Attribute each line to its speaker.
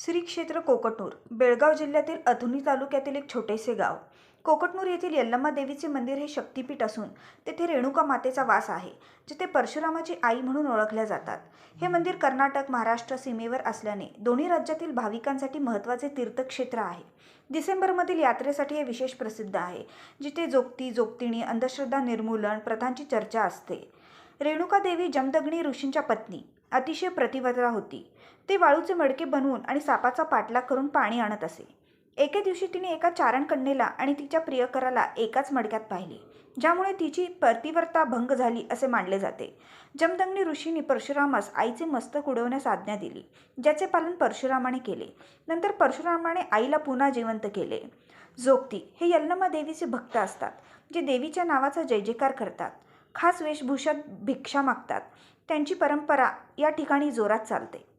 Speaker 1: श्री क्षेत्र कोकटनूर बेळगाव जिल्ह्यातील अथुनी तालुक्यातील एक छोटेसे गाव. कोकटनूर येथील यल्लम्मा देवीचे मंदिर हे शक्तिपीठ असून तेथे रेणुका मातेचा वास आहे, जिथे परशुरामाची आई म्हणून ओळखल्या जातात. हे मंदिर कर्नाटक महाराष्ट्र सीमेवर असल्याने दोन्ही राज्यातील भाविकांसाठी महत्त्वाचे तीर्थक्षेत्र आहे. डिसेंबरमधील यात्रेसाठी हे विशेष प्रसिद्ध आहे, जिथे जोगती जोगतिणी अंधश्रद्धा निर्मूलन प्रथांची चर्चा असते. रेणुका देवी जमदग्नी ऋषींच्या पत्नी अतिशय प्रतिव्रता होती. ती वाळूचे मडके बनवून आणि सापाचा पाठलाग करून पाणी आणत असे. एके दिवशी तिने एका चारणकन्येला आणि तिच्या प्रियकराला एकाच मडक्यात पाहिले, ज्यामुळे तिची प्रतिव्रता भंग झाली असे मानले जाते. जमदग्नी ऋषींनी परशुरामास आईचे मस्तक उडवण्यास आज्ञा दिली, ज्याचे पालन परशुरामाने केले. नंतर परशुरामाने आईला पुन्हा जिवंत केले. जोगती हे यल्लम्मा देवीचे भक्त असतात, जे देवीच्या नावाचा जय जयकार करतात. खास वेशभूषात भिक्षा मागतात. त्यांची परंपरा या ठिकाणी जोरात चालते.